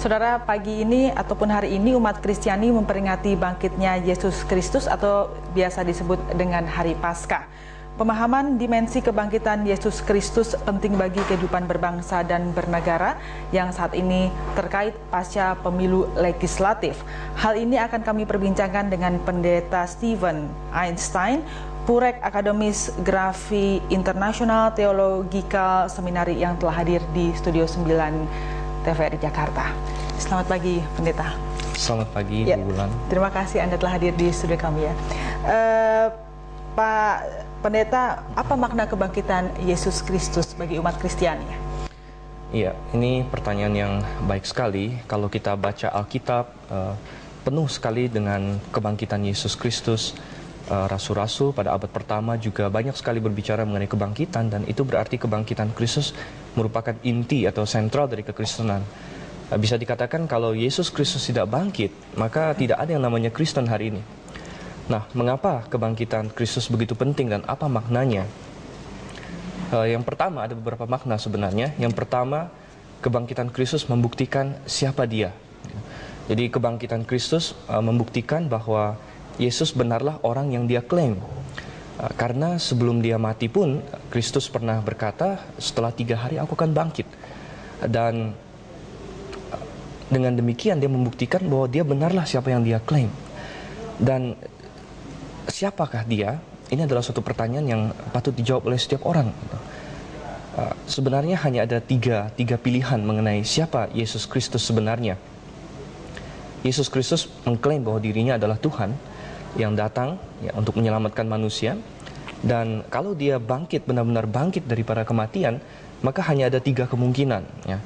Saudara, pagi ini ataupun hari ini umat Kristiani memperingati bangkitnya Yesus Kristus atau biasa disebut dengan Hari Paskah. Pemahaman dimensi kebangkitan Yesus Kristus penting bagi kehidupan berbangsa dan bernegara yang saat ini terkait pasca pemilu legislatif. Hal ini akan kami perbincangkan dengan Pendeta Steven Einstein, Purek Akademis Grafi Internasional Theological Seminari yang telah hadir di Studio 9 TVRI Jakarta. Selamat pagi, Pendeta. Selamat pagi, Bu Wulan. Terima kasih Anda telah hadir di studio kami ya. Pak Pendeta, apa makna kebangkitan Yesus Kristus bagi umat Kristiani? Iya, ini pertanyaan yang baik sekali. Kalau kita baca Alkitab, penuh sekali dengan kebangkitan Yesus Kristus. Rasul-rasul pada abad pertama juga banyak sekali berbicara mengenai kebangkitan, dan itu berarti kebangkitan Kristus merupakan inti atau sentral dari kekristenan. Bisa dikatakan kalau Yesus Kristus tidak bangkit, maka tidak ada yang namanya Kristen hari ini. Nah, mengapa kebangkitan Kristus begitu penting dan apa maknanya? Yang pertama, ada beberapa makna sebenarnya. Yang pertama, kebangkitan Kristus membuktikan siapa Dia. Jadi kebangkitan Kristus membuktikan bahwa Yesus benarlah orang yang Dia klaim. Karena sebelum Dia mati pun, Kristus pernah berkata, setelah 3 hari aku akan bangkit. Dan dengan demikian Dia membuktikan bahwa Dia benarlah siapa yang Dia klaim. Dan siapakah Dia? Ini adalah suatu pertanyaan yang patut dijawab oleh setiap orang. Sebenarnya hanya ada tiga pilihan mengenai siapa Yesus Kristus sebenarnya. Yesus Kristus mengklaim bahwa dirinya adalah Tuhan yang datang ya, untuk menyelamatkan manusia. Dan kalau Dia bangkit, benar-benar bangkit daripada kematian, maka hanya ada 3 kemungkinan ya.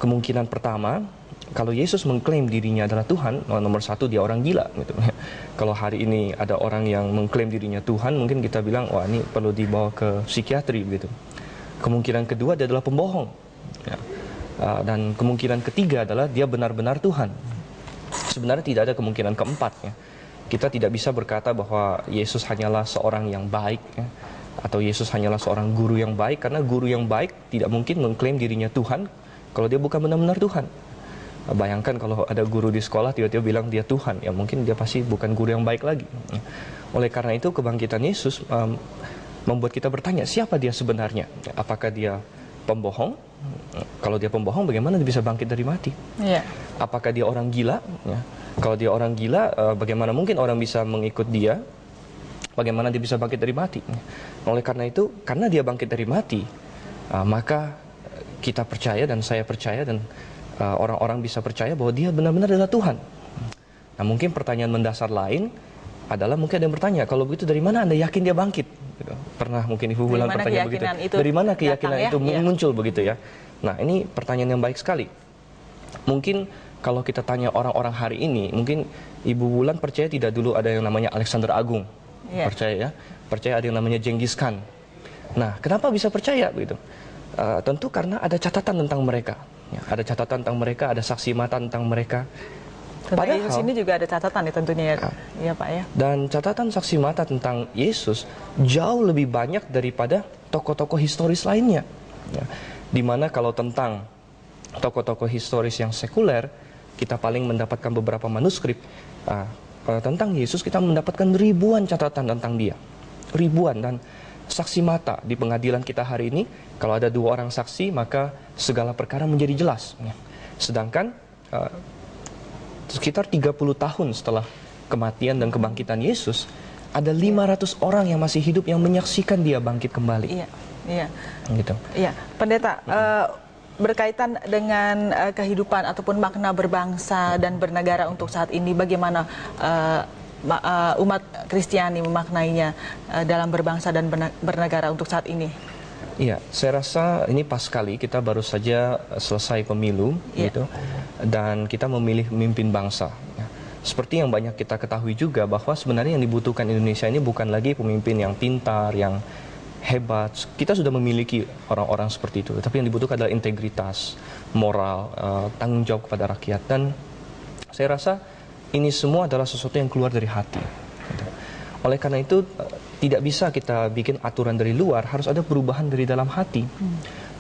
Kemungkinan pertama, kalau Yesus mengklaim dirinya adalah Tuhan, nomor 1 Dia orang gila gitu. Kalau hari ini ada orang yang mengklaim dirinya Tuhan, mungkin kita bilang, wah ini perlu dibawa ke psikiatri gitu. Kemungkinan kedua dia adalah pembohong ya. Dan kemungkinan ketiga adalah dia benar-benar Tuhan. Sebenarnya tidak ada kemungkinan keempat ya. Kita tidak bisa berkata bahwa Yesus hanyalah seorang yang baik ya, atau Yesus hanyalah seorang guru yang baik, karena guru yang baik tidak mungkin mengklaim dirinya Tuhan kalau dia bukan benar-benar Tuhan. Bayangkan kalau ada guru di sekolah tiba-tiba bilang dia Tuhan, ya mungkin dia pasti bukan guru yang baik lagi. Oleh karena itu kebangkitan Yesus membuat kita bertanya, siapa Dia sebenarnya? Apakah Dia pembohong? Kalau Dia pembohong, bagaimana Dia bisa bangkit dari mati? Yeah. Apakah Dia orang gila? Ya. Kalau Dia orang gila, bagaimana mungkin orang bisa mengikut Dia? Bagaimana Dia bisa bangkit dari mati? Oleh karena itu, karena Dia bangkit dari mati, maka kita percaya dan saya percaya dan orang-orang bisa percaya bahwa Dia benar-benar adalah Tuhan. Nah, mungkin pertanyaan mendasar lain adalah, mungkin ada yang bertanya, kalau begitu dari mana Anda yakin Dia bangkit? Gitu. Pernah mungkin Ibu Wulan pertanyaan begitu. Dari mana keyakinan itu muncul begitu ya? Nah, ini pertanyaan yang baik sekali. Mungkin kalau kita tanya orang-orang hari ini, mungkin Ibu Wulan percaya tidak dulu ada yang namanya Alexander Agung? Percaya ya? Percaya ada yang namanya Genghis Khan. Nah, kenapa bisa percaya begitu? Tentu karena ada catatan tentang mereka. Ya, ada catatan tentang mereka, ada saksi mata tentang mereka. Padahal Yesus ini juga ada catatan ya tentunya ya, ya Pak ya. Dan catatan saksi mata tentang Yesus jauh lebih banyak daripada tokoh-tokoh historis lainnya. Ya, dimana kalau tentang tokoh-tokoh historis yang sekuler, kita paling mendapatkan beberapa manuskrip. Tentang Yesus kita mendapatkan ribuan catatan tentang Dia. Ribuan, dan saksi mata di pengadilan kita hari ini, kalau ada 2 orang saksi, maka segala perkara menjadi jelas. Sedangkan sekitar 30 tahun setelah kematian dan kebangkitan Yesus, ada 500 orang yang masih hidup yang menyaksikan Dia bangkit kembali. Iya, iya. Gitu. Iya, Pendeta, berkaitan dengan kehidupan ataupun makna berbangsa dan bernegara untuk saat ini, bagaimana umat Kristiani memaknainya dalam berbangsa dan bernegara untuk saat ini? Iya, saya rasa ini pas sekali, kita baru saja selesai pemilu gitu, dan kita memilih pemimpin bangsa. Seperti yang banyak kita ketahui juga bahwa sebenarnya yang dibutuhkan Indonesia ini bukan lagi pemimpin yang pintar, yang hebat. Kita sudah memiliki orang-orang seperti itu, tapi yang dibutuhkan adalah integritas, moral, tanggung jawab kepada rakyat. Dan saya rasa ini semua adalah sesuatu yang keluar dari hati. Oleh karena itu tidak bisa kita bikin aturan dari luar, harus ada perubahan dari dalam hati.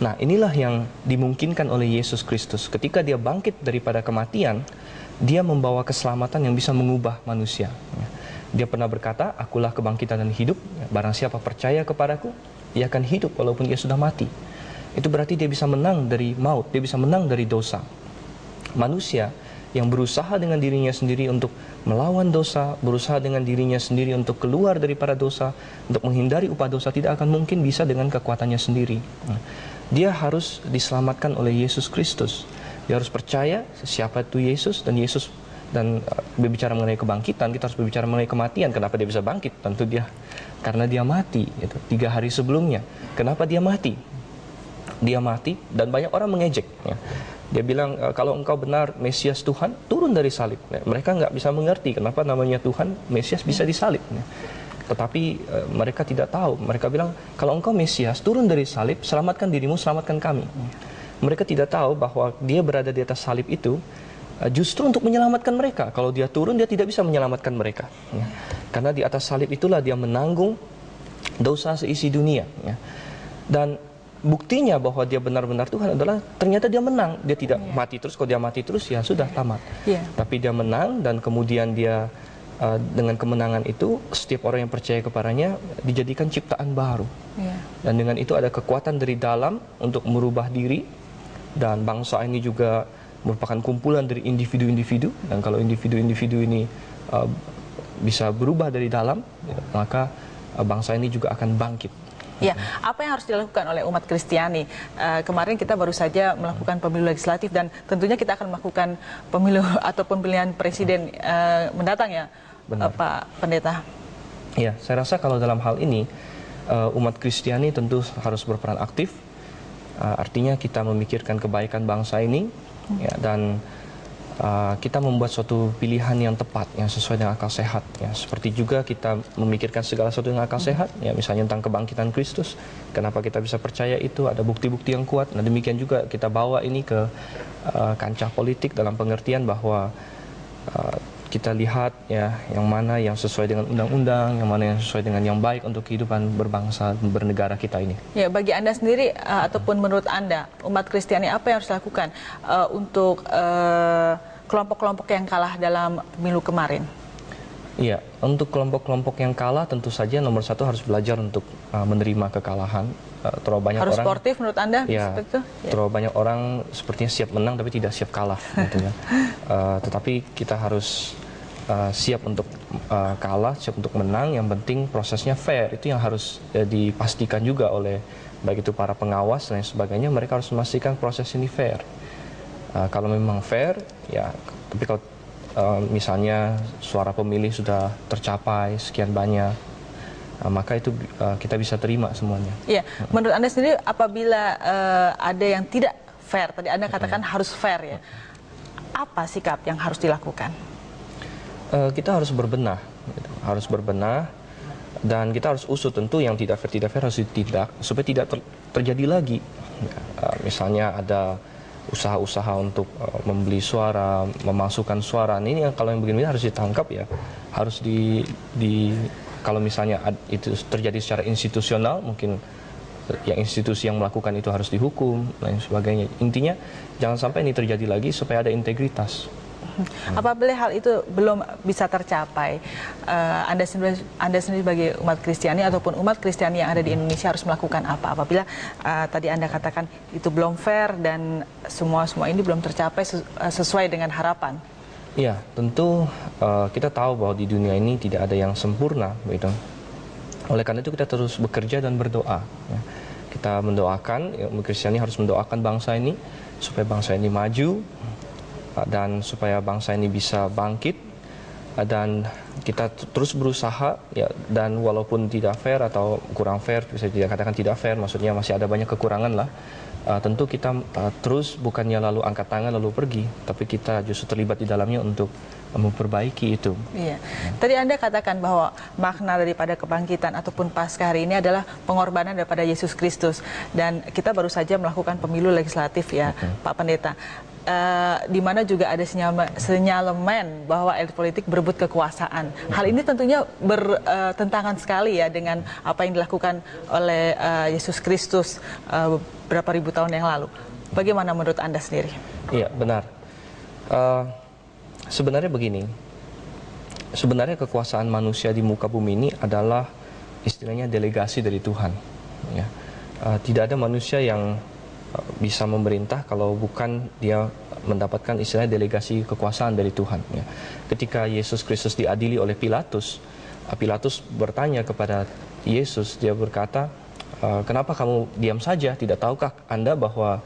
Nah, inilah yang dimungkinkan oleh Yesus Kristus. Ketika dia bangkit daripada kematian, dia membawa keselamatan yang bisa mengubah manusia. Dia pernah berkata, akulah kebangkitan dan hidup, barang siapa percaya kepadaku, ia akan hidup walaupun ia sudah mati. Itu berarti dia bisa menang dari maut, dia bisa menang dari dosa. Manusia yang berusaha dengan dirinya sendiri untuk melawan dosa, berusaha dengan dirinya sendiri untuk keluar daripada dosa, untuk menghindari upah dosa, tidak akan mungkin bisa dengan kekuatannya sendiri. Dia harus diselamatkan oleh Yesus Kristus. Dia harus percaya siapa itu Yesus, dan berbicara mengenai kebangkitan, kita harus berbicara mengenai kematian. Kenapa dia bisa bangkit? Tentu karena dia mati, 3 hari sebelumnya. Kenapa dia mati? Dia mati dan banyak orang mengejek. Dia bilang, kalau engkau benar Mesias Tuhan, turun dari salib. Mereka nggak bisa mengerti kenapa namanya Tuhan, Mesias bisa disalib. Tetapi mereka tidak tahu. Mereka bilang, kalau engkau Mesias, turun dari salib, selamatkan dirimu, selamatkan kami. Mereka tidak tahu bahwa dia berada di atas salib itu justru untuk menyelamatkan mereka. Kalau dia turun, dia tidak bisa menyelamatkan mereka. Karena di atas salib itulah dia menanggung dosa seisi dunia. Dan buktinya bahwa dia benar-benar Tuhan adalah ternyata dia menang. Dia tidak mati terus. Kalau dia mati terus, ya sudah tamat. Tapi dia menang, dan kemudian dia dengan kemenangan itu, setiap orang yang percaya kepadanya dijadikan ciptaan baru. Dan dengan itu ada kekuatan dari dalam untuk merubah diri. Dan bangsa ini juga merupakan kumpulan dari individu-individu. Dan kalau individu-individu ini bisa berubah dari dalam, maka bangsa ini juga akan bangkit. Ya, apa yang harus dilakukan oleh umat Kristiani? Kemarin kita baru saja melakukan pemilu legislatif, dan tentunya kita akan melakukan pemilu ataupun pemilihan presiden mendatang, ya. Benar. Pak Pendeta. Ya, saya rasa kalau dalam hal ini umat Kristiani tentu harus berperan aktif. Artinya kita memikirkan kebaikan bangsa ini, ya, dan kita membuat suatu pilihan yang tepat, yang sesuai dengan akal sehat. Ya. Seperti juga kita memikirkan segala sesuatu dengan akal sehat, ya, misalnya tentang kebangkitan Kristus. Kenapa kita bisa percaya itu? Ada bukti-bukti yang kuat. Nah, demikian juga kita bawa ini ke kancah politik dalam pengertian bahwa kita lihat, ya, yang mana yang sesuai dengan undang-undang, yang mana yang sesuai dengan yang baik untuk kehidupan berbangsa dan bernegara kita ini. Ya, bagi Anda sendiri ataupun menurut Anda, umat Kristiani apa yang harus dilakukan untuk kelompok-kelompok yang kalah dalam pemilu kemarin? Iya, untuk kelompok-kelompok yang kalah tentu saja nomor satu harus belajar untuk menerima kekalahan. Terlalu banyak harus orang sportif menurut Anda? Ya, seperti itu? terlalu banyak orang sepertinya siap menang tapi tidak siap kalah. Gitu ya. Tetapi kita harus siap untuk kalah, siap untuk menang. Yang penting prosesnya fair. Itu yang harus dipastikan juga oleh baik itu para pengawas dan sebagainya. Mereka harus memastikan proses ini fair. Kalau memang fair, ya. Tapi kalau misalnya suara pemilih sudah tercapai sekian banyak, maka itu kita bisa terima semuanya. Iya, menurut Anda sendiri apabila ada yang tidak fair, tadi Anda katakan harus fair, ya. Apa sikap yang harus dilakukan? Kita harus berbenah, gitu. Harus berbenah, dan kita harus usut tentu yang tidak fair harus ditindak supaya tidak terjadi lagi. Misalnya ada usaha-usaha untuk membeli suara, memasukkan suara. Ini kalau yang begini harus ditangkap, ya. Harus kalau misalnya itu terjadi secara institusional, mungkin yang institusi yang melakukan itu harus dihukum, dan sebagainya. Intinya jangan sampai ini terjadi lagi supaya ada integritas. Apabila hal itu belum bisa tercapai, Anda sendiri sebagai umat Kristiani ataupun umat Kristiani yang ada di Indonesia harus melakukan apa? Apabila tadi Anda katakan itu belum fair dan semua ini belum tercapai sesuai dengan harapan. Ya, tentu kita tahu bahwa di dunia ini tidak ada yang sempurna, begitu. Oleh karena itu kita terus bekerja dan berdoa. Ya. Kita mendoakan, ya, umat Kristiani harus mendoakan bangsa ini supaya bangsa ini maju, dan supaya bangsa ini bisa bangkit, dan kita terus berusaha, ya, dan walaupun tidak fair atau kurang fair, bisa tidak katakan tidak fair, maksudnya masih ada banyak kekurangan lah. Tentu kita terus bukannya lalu angkat tangan lalu pergi, tapi kita justru terlibat di dalamnya untuk memperbaiki itu. Iya. Tadi Anda katakan bahwa makna daripada kebangkitan ataupun Paskah hari ini adalah pengorbanan daripada Yesus Kristus, dan kita baru saja melakukan pemilu legislatif, ya, Pak Pendeta. di mana juga ada sinyalemen bahwa elit politik berebut kekuasaan. Hal ini tentunya bertentangan sekali ya dengan apa yang dilakukan oleh Yesus Kristus beberapa ribu tahun yang lalu. Bagaimana menurut Anda sendiri? Iya, benar. Sebenarnya begini, sebenarnya kekuasaan manusia di muka bumi ini adalah istilahnya delegasi dari Tuhan. Ya. Tidak ada manusia yang bisa memerintah kalau bukan dia mendapatkan istilahnya delegasi kekuasaan dari Tuhan. Ya. Ketika Yesus Kristus diadili oleh Pilatus, Pilatus bertanya kepada Yesus, dia berkata, kenapa kamu diam saja? Tidak tahukah Anda bahwa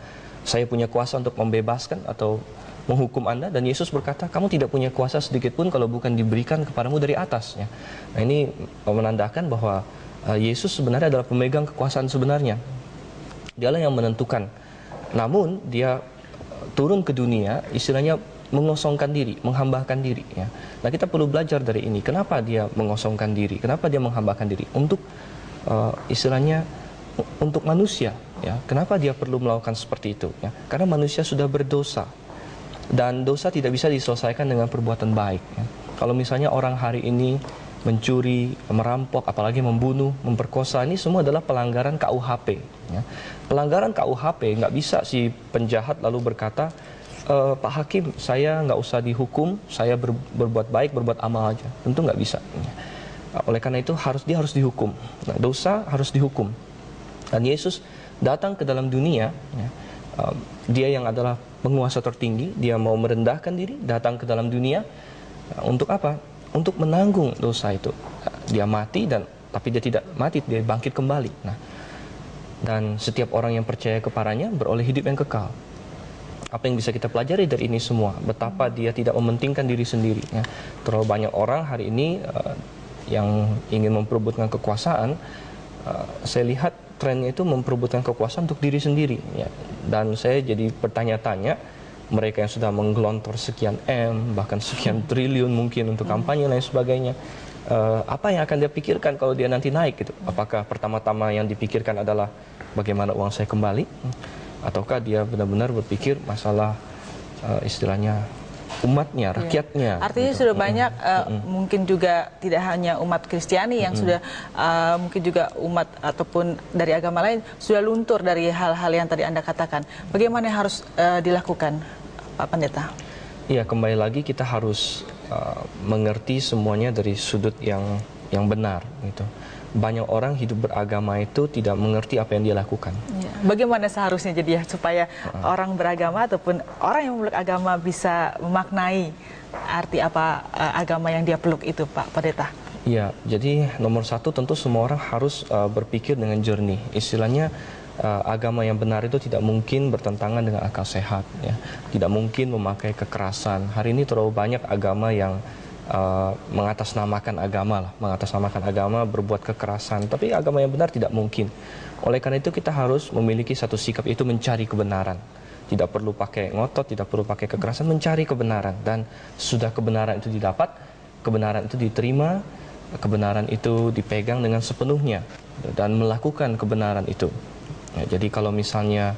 saya punya kuasa untuk membebaskan atau menghukum Anda? Dan Yesus berkata, kamu tidak punya kuasa sedikit pun kalau bukan diberikan kepadamu dari atas. Ya. Nah, ini menandakan bahwa Yesus sebenarnya adalah pemegang kekuasaan sebenarnya. Dialah yang menentukan. Namun dia turun ke dunia, istilahnya mengosongkan diri, menghambakan diri. Ya. Nah, kita perlu belajar dari ini. Kenapa dia mengosongkan diri? Kenapa dia menghambakan diri? Untuk istilahnya untuk manusia. Ya. Kenapa dia perlu melakukan seperti itu? Ya. Karena manusia sudah berdosa. Dan dosa tidak bisa diselesaikan dengan perbuatan baik. Ya. Kalau misalnya orang hari ini mencuri, merampok, apalagi membunuh, memperkosa, ini semua adalah pelanggaran KUHP. Ya. Pelanggaran KUHP, nggak bisa si penjahat lalu berkata, Pak Hakim, saya nggak usah dihukum, saya berbuat baik, berbuat amal aja. Tentu nggak bisa. Ya. Oleh karena itu dia harus dihukum. Nah, dosa harus dihukum. Dan Yesus datang ke dalam dunia, ya, dia yang adalah penguasa tertinggi, dia mau merendahkan diri, datang ke dalam dunia, untuk apa? Untuk menanggung dosa itu. Dia mati, tapi dia tidak mati, dia bangkit kembali. Nah, dan setiap orang yang percaya kepadanya beroleh hidup yang kekal. Apa yang bisa kita pelajari dari ini semua? Betapa dia tidak mementingkan diri sendiri. Ya. Terlalu banyak orang hari ini yang ingin memperebutkan kekuasaan. Saya lihat trennya itu memperebutkan kekuasaan untuk diri sendiri. Ya. Dan saya jadi bertanya-tanya, mereka yang sudah menggelontor sekian M, bahkan sekian triliun mungkin untuk kampanye dan lain sebagainya, apa yang akan dia pikirkan kalau dia nanti naik gitu? Apakah pertama-tama yang dipikirkan adalah bagaimana uang saya kembali, ataukah dia benar-benar berpikir masalah istilahnya umatnya, rakyatnya? Artinya gitu. Sudah banyak mungkin juga tidak hanya umat Kristiani yang sudah mungkin juga umat ataupun dari agama lain sudah luntur dari hal-hal yang tadi Anda katakan. Bagaimana yang harus dilakukan, Pak Pendeta? Iya, kembali lagi kita harus mengerti semuanya dari sudut yang benar gitu. Banyak orang hidup beragama itu tidak mengerti apa yang dia lakukan. Ya. Bagaimana seharusnya jadi ya supaya orang beragama ataupun orang yang memeluk agama bisa memaknai arti apa agama yang dia peluk itu, Pak Pendeta? Iya, jadi nomor satu tentu semua orang harus berpikir dengan jernih. Istilahnya agama yang benar itu tidak mungkin bertentangan dengan akal sehat. Ya. Tidak mungkin memakai kekerasan. Hari ini terlalu banyak agama yang mengatasnamakan agama, berbuat kekerasan. Tapi agama yang benar tidak mungkin. Oleh karena itu kita harus memiliki satu sikap, itu mencari kebenaran. Tidak perlu pakai ngotot, tidak perlu pakai kekerasan, mencari kebenaran. Dan sudah kebenaran itu didapat, kebenaran itu diterima, kebenaran itu dipegang dengan sepenuhnya dan melakukan kebenaran itu. Ya, jadi kalau misalnya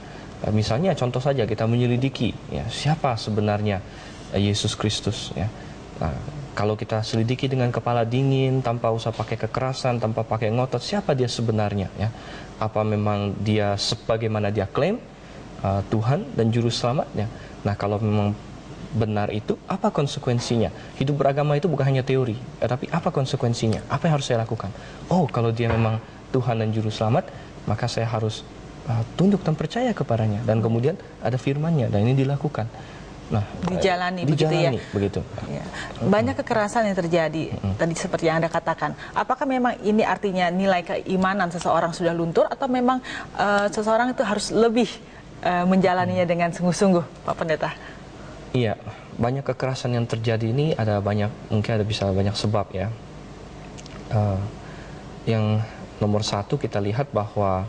contoh saja kita menyelidiki ya, siapa sebenarnya Yesus Kristus ya. Nah, kalau kita selidiki dengan kepala dingin, tanpa usah pakai kekerasan, tanpa pakai ngotot, siapa dia sebenarnya? Ya? Apa memang dia sebagaimana dia klaim, Tuhan dan Juru Selamatnya? Nah, kalau memang benar itu, apa konsekuensinya? Hidup beragama itu bukan hanya teori, tapi apa konsekuensinya? Apa yang harus saya lakukan? Oh, kalau dia memang Tuhan dan Juru Selamat, maka saya harus tunduk dan percaya kepadanya. Dan kemudian ada firman-Nya, dan ini dilakukan. Nah, dijalani begitu ya. Begitu. Ya. Banyak kekerasan yang terjadi tadi seperti yang Anda katakan. Apakah memang ini artinya nilai keimanan seseorang sudah luntur atau memang seseorang itu harus lebih menjalaninya dengan sungguh-sungguh, Pak Pendeta? Iya, banyak kekerasan yang terjadi ini mungkin bisa banyak sebab ya. Yang nomor satu kita lihat bahwa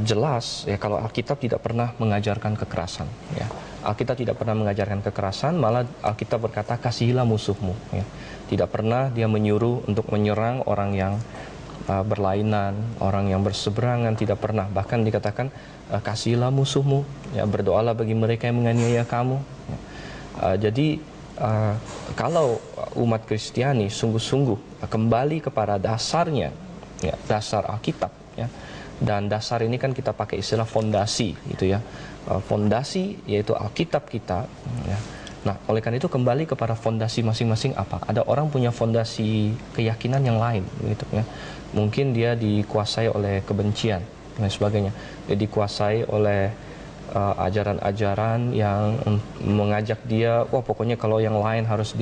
jelas ya kalau Alkitab tidak pernah mengajarkan kekerasan ya. Alkitab tidak pernah mengajarkan kekerasan, malah Alkitab berkata kasihilah musuhmu ya. Tidak pernah dia menyuruh untuk menyerang orang yang berlainan, orang yang berseberangan, tidak pernah. Bahkan dikatakan kasihilah musuhmu, ya, berdoalah bagi mereka yang menganiaya kamu. Jadi kalau umat Kristiani sungguh-sungguh kembali kepada dasarnya, ya, dasar Alkitab, ya, dan dasar ini kan kita pakai istilah fondasi, gitu ya, fondasi yaitu Alkitab kita. Ya. Nah, oleh karena itu kembali kepada fondasi masing-masing apa? Ada orang punya fondasi keyakinan yang lain, gitu ya. Mungkin dia dikuasai oleh kebencian dan sebagainya. Dia dikuasai oleh ajaran-ajaran yang mengajak dia, wah pokoknya kalau yang lain harus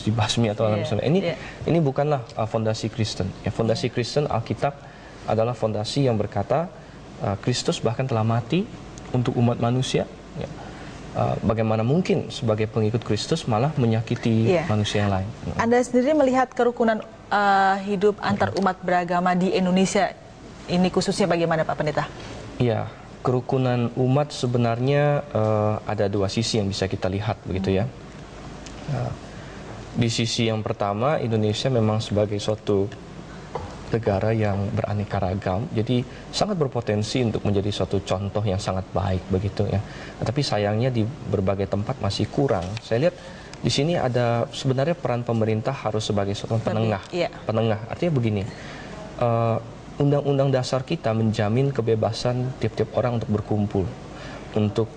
dibasmi atau misalnya. Ini bukanlah fondasi Kristen. Ya, fondasi Kristen Alkitab adalah fondasi yang berkata Kristus bahkan telah mati untuk umat manusia. Ya. Bagaimana mungkin sebagai pengikut Kristus malah menyakiti manusia yang lain? Anda sendiri melihat kerukunan hidup antar umat beragama di Indonesia ini khususnya bagaimana, Pak Pendeta? Iya, kerukunan umat sebenarnya ada dua sisi yang bisa kita lihat, begitu ya. Di sisi yang pertama, Indonesia memang sebagai suatu negara yang beraneka ragam, jadi sangat berpotensi untuk menjadi suatu contoh yang sangat baik, begitu ya. Tapi sayangnya di berbagai tempat masih kurang. Saya lihat di sini ada sebenarnya peran pemerintah harus sebagai suatu penengah. Penengah artinya begini, Undang-undang dasar kita menjamin kebebasan tiap-tiap orang untuk berkumpul, untuk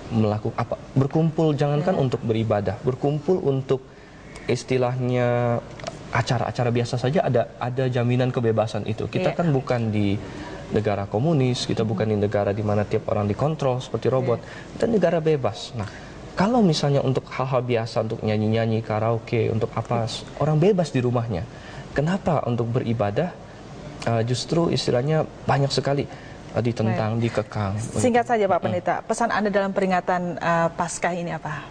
melakukan apa? Berkumpul jangankan untuk beribadah, berkumpul untuk istilahnya acara-acara biasa saja ada jaminan kebebasan itu. Kita kan bukan di negara komunis, kita bukan di negara di mana tiap orang dikontrol seperti robot. Kita negara bebas. Nah, kalau misalnya untuk hal-hal biasa, untuk nyanyi-nyanyi, karaoke, untuk apa, orang bebas di rumahnya. Kenapa untuk beribadah justru istilahnya banyak sekali ditentang, dikekang. Singkat saja Pak Pendeta, pesan Anda dalam peringatan Paskah ini apa?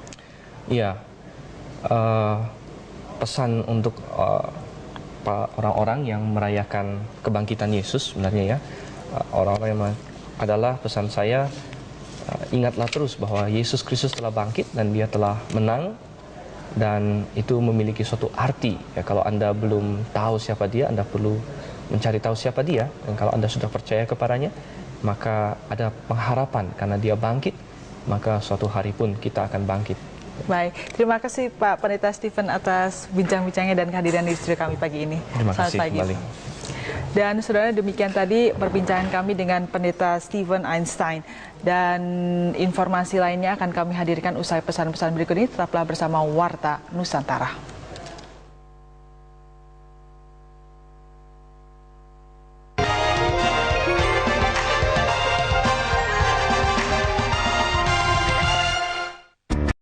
Iya, pesan untuk orang-orang yang merayakan kebangkitan Yesus sebenarnya ya, orang-orang yang adalah pesan saya, ingatlah terus bahwa Yesus Kristus telah bangkit dan dia telah menang, dan itu memiliki suatu arti ya. Kalau Anda belum tahu siapa dia, Anda perlu mencari tahu siapa dia, dan kalau Anda sudah percaya kepadanya, maka ada pengharapan karena dia bangkit, maka suatu hari pun kita akan bangkit. Baik, terima kasih Pak Pendeta Stephen atas bincang-bincangnya dan kehadiran di studio kami pagi ini. Terima kasih kembali. Dan saudara, demikian tadi perbincangan kami dengan Pendeta Stephen Einstein. Dan informasi lainnya akan kami hadirkan usai pesan-pesan berikut ini. Tetaplah bersama Warta Nusantara.